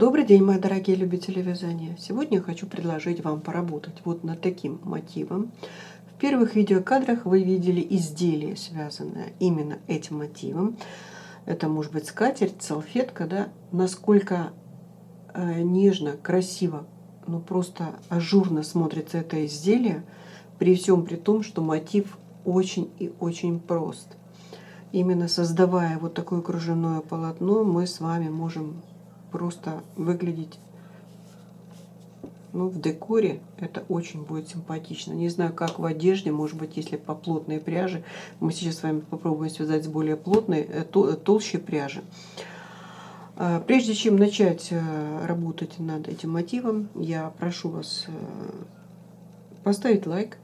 Добрый день, мои дорогие любители вязания! Сегодня я хочу предложить вам поработать вот над таким мотивом. В первых видеокадрах вы видели изделие, связанное именно этим мотивом. Это может быть скатерть, салфетка, да? Насколько нежно, красиво, ну просто ажурно смотрится это изделие, при всем при том, что мотив очень и очень прост. Именно создавая вот такое кружевное полотно, мы с вами можем просто выглядеть, ну, в декоре это очень будет симпатично. Не знаю, как в одежде, может быть, если по плотной пряже. Мы сейчас с вами попробуем связать с более плотной, толще пряжи. Прежде чем начать работать над этим мотивом, я прошу вас поставить лайк,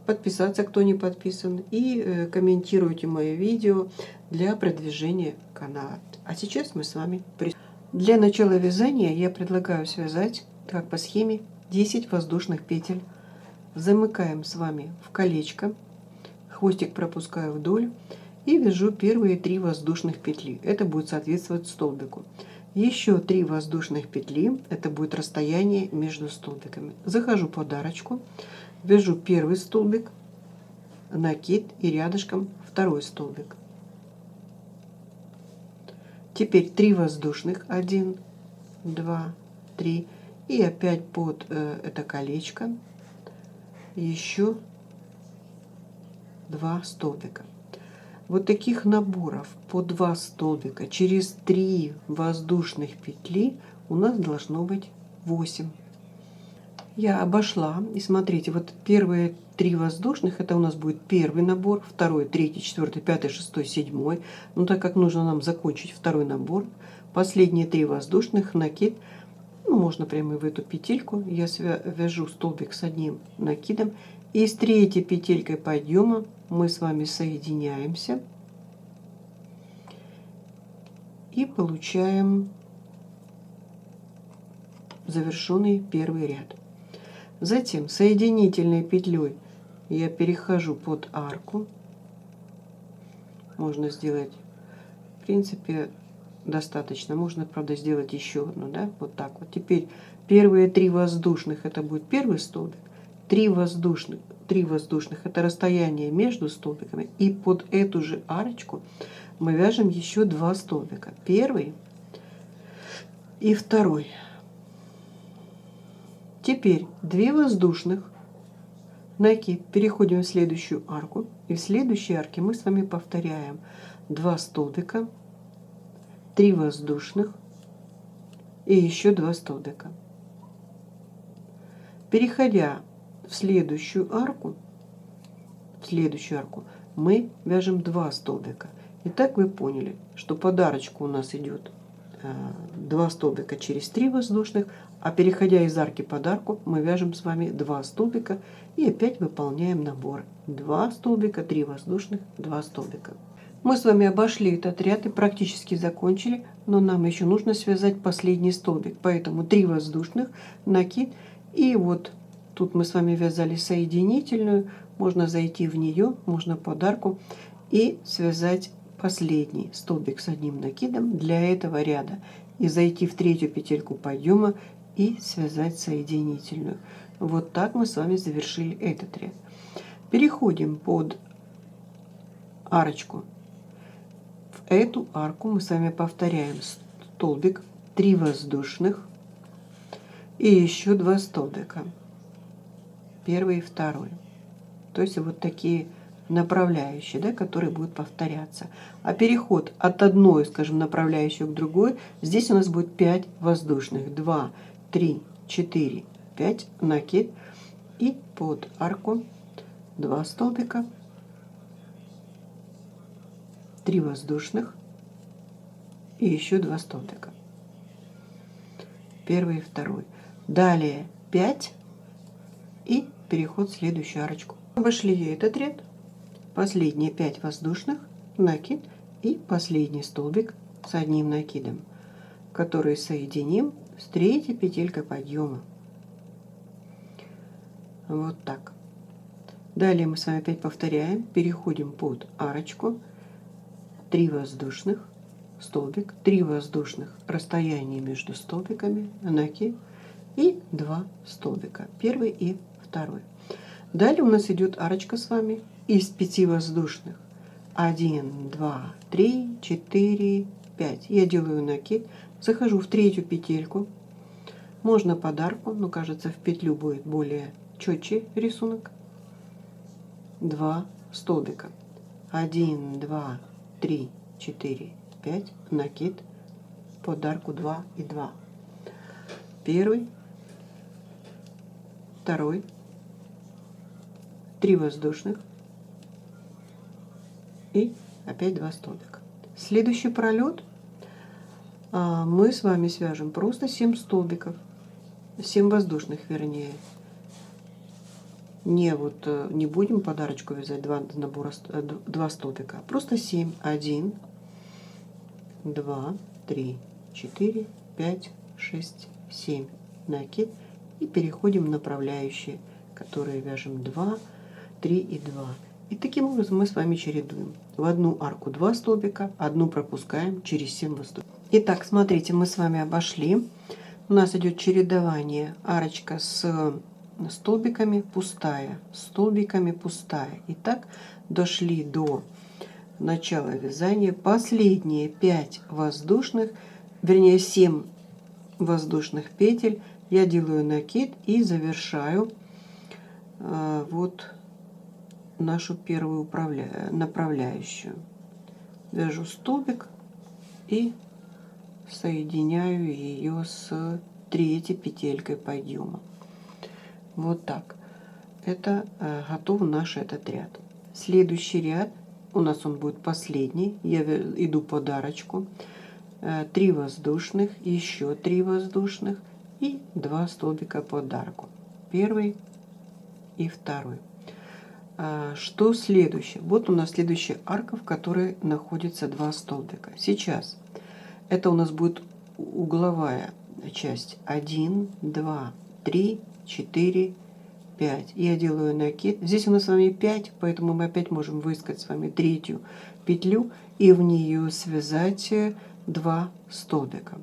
подписаться, кто не подписан, и комментируйте мои видео для продвижения канала. А сейчас мы с вами приступим. Для начала вязания я предлагаю связать, как по схеме, 10 воздушных петель. Замыкаем с вами в колечко, хвостик пропускаю вдоль и вяжу первые 3 воздушных петли. Это будет соответствовать столбику. Еще 3 воздушных петли, это будет расстояние между столбиками. Захожу под арочку, вяжу первый столбик, накид и рядышком второй столбик. Теперь 3 воздушных, 1, 2, 3, и опять под это колечко еще 2 столбика. Вот таких наборов по 2 столбика через 3 воздушных петли у нас должно быть 8. Я обошла, и смотрите, вот первые 3 воздушных, это у нас будет первый набор, второй, третий, четвертый, пятый, шестой, седьмой. Но так как нужно нам закончить второй набор, последние 3 воздушных, накид, ну, можно прямо в эту петельку, я вяжу столбик с одним накидом, и с третьей петелькой подъема мы с вами соединяемся и получаем завершенный первый ряд. Затем соединительной петлей я перехожу под арку. Можно сделать, в принципе, достаточно. Можно, правда, сделать еще одну, да, вот так вот. Теперь первые 3 воздушных, это будет первый столбик. 3 воздушных это расстояние между столбиками. И под эту же арочку мы вяжем еще 2 столбика. Первый и второй. Теперь 2 воздушных, накид, переходим в следующую арку, и в следующей арке мы с вами повторяем 2 столбика, 3 воздушных и еще 2 столбика. Переходя в следующую арку, мы вяжем 2 столбика. Итак, вы поняли, что под арочку у нас идет 2 столбика через 3 воздушных, а переходя из арки под арку, мы вяжем с вами 2 столбика и опять выполняем набор. 2 столбика, 3 воздушных, 2 столбика. Мы с вами обошли этот ряд и практически закончили, но нам еще нужно связать последний столбик. Поэтому 3 воздушных, накид, и вот тут мы с вами вязали соединительную, можно зайти в нее, можно под арку и связать последний столбик с одним накидом для этого ряда и зайти в третью петельку подъема и связать соединительную. Вот так мы с вами завершили этот ряд. Переходим под арочку. В эту арку мы с вами повторяем столбик, 3 воздушных и еще 2 столбика. Первый и второй. То есть вот такие направляющие, да, которые будут повторяться. А переход от одной, скажем, направляющей к другой, здесь у нас будет 5 воздушных. 2, 3, 4, 5, накид. И под арку 2 столбика, 3 воздушных и еще 2 столбика. Первый и второй. Далее 5 и переход в следующую арочку. Обошли этот ряд. Последние 5 воздушных, накид и последний столбик с одним накидом, который соединим с третьей петелькой подъема. Вот так. Далее мы с вами опять повторяем, переходим под арочку, 3 воздушных, столбик, 3 воздушных, расстояние между столбиками, накид и 2 столбика, первый и второй. Далее у нас идет арочка с вами из 5 воздушных. 1, 2, 3, 4, 5. Я делаю накид, захожу в третью петельку. Можно под арку, но кажется, в петлю будет более четче рисунок. 2 столбика. 1, 2, 3, 4, 5. Накид, под арку 2 и 2. Первый, второй, 3 воздушных и опять 2 столбика. Следующий пролет мы с вами свяжем просто 7 столбиков, 7 воздушных, вернее. Не будем подарочку вязать 2 столбика, просто 7. 1, 2, 3, 4, 5, 6, 7. Накид и переходим в направляющие, которые вяжем 2, 3 и 2. И таким образом мы с вами чередуем. В одну арку 2 столбика, одну пропускаем через 7 воздушных. Итак, смотрите, мы с вами обошли. У нас идет чередование. Арочка с столбиками пустая, столбиками пустая. Итак, дошли до начала вязания. Последние 5 воздушных, вернее 7 воздушных петель я делаю накид и завершаю вот нашу первую направляющую. Вяжу столбик и соединяю ее с третьей петелькой подъема. Вот так. Это готов наш этот ряд. Следующий ряд у нас он будет последний. Я иду под арочку. 3 воздушных, еще 3 воздушных и 2 столбика под арку. Первый и второй. Что следующее? Вот у нас следующая арка, в которой находится 2 столбика. Сейчас это у нас будет угловая часть. 1, 2, 3, 4, 5. Я делаю накид. Здесь у нас с вами 5, поэтому мы опять можем выискать с вами третью петлю и в нее связать 2 столбика.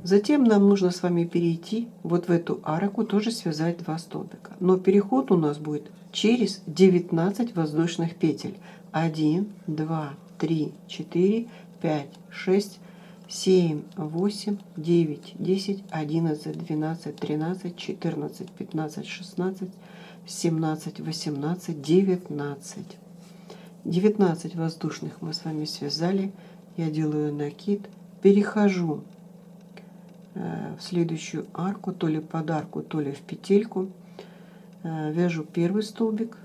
Затем нам нужно с вами перейти вот в эту арку, тоже связать 2 столбика. Но переход у нас будет через 19 воздушных петель. 1, 2, 3, 4, 5, 6, 7, 8, 9, 10, 11, 12, 13, 14, 15, 16, 17, 18, 19. 19 воздушных мы с вами связали. Я делаю накид, перехожу в следующую арку, то ли под арку, то ли в петельку. Вяжу первый столбик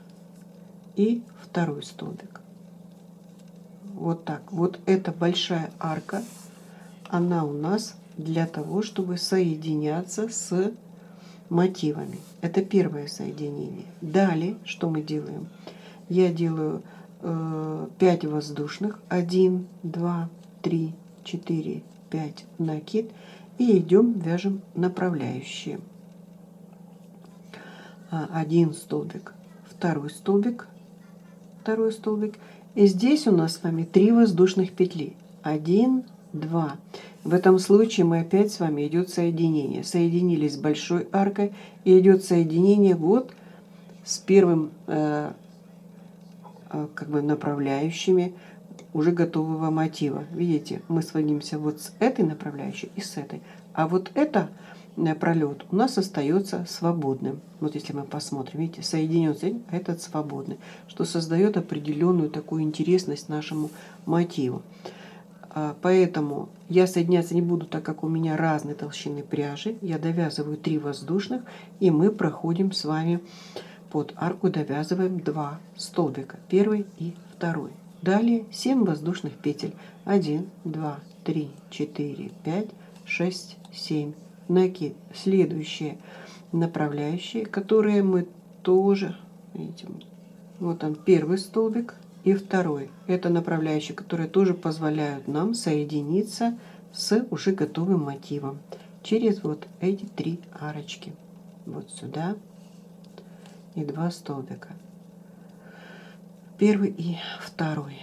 и второй столбик. Вот так. Вот эта большая арка, она у нас для того, чтобы соединяться с мотивами. Это первое соединение. Далее, что мы делаем? Я делаю 5 воздушных. 1, 2, 3, 4, 5 накид. И идем, вяжем направляющие. 1 столбик, второй столбик, И здесь у нас с вами 3 воздушных петли. 1, 2. В этом случае мы опять с вами идет соединение. Соединились с большой аркой и идет соединение вот с первым как бы направляющими уже готового мотива. Видите, мы сводимся вот с этой направляющей и с этой. А вот это пролет у нас остается свободным. Вот если мы посмотрим, видите, соединен, а этот свободный, что создает определенную такую интересность нашему мотиву. Поэтому я соединяться не буду, так как у меня разной толщины пряжи. Я довязываю 3 воздушных, и мы проходим с вами под арку, довязываем 2 столбика, первый и второй. Далее 7 воздушных петель. 1, 2, 3, 4, 5, 6, 7. Накид. Следующие направляющие, которые мы тоже, видите, вот он первый столбик и второй. Это направляющие, которые тоже позволяют нам соединиться с уже готовым мотивом через вот эти 3 арочки. Вот сюда и 2 столбика. Первый и второй.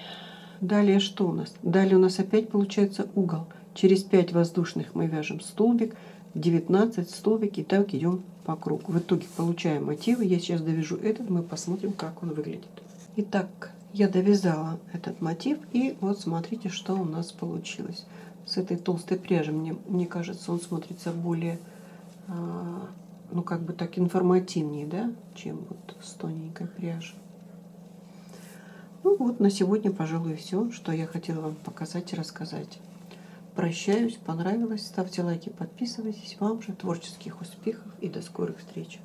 Далее что у нас? Далее у нас опять получается угол. Через 5 воздушных мы вяжем столбик, 19 столбик, и так идем по кругу. В итоге получаем мотивы. Я сейчас довяжу этот, мы посмотрим, как он выглядит. Итак, я довязала этот мотив, и вот смотрите, что у нас получилось. С этой толстой пряжи, мне кажется, он смотрится более, ну как бы так информативнее, да, чем вот с тоненькой пряжи. Ну вот на сегодня, пожалуй, все, что я хотела вам показать и рассказать. Прощаюсь, понравилось, ставьте лайки, подписывайтесь. Вам же творческих успехов и до скорых встреч.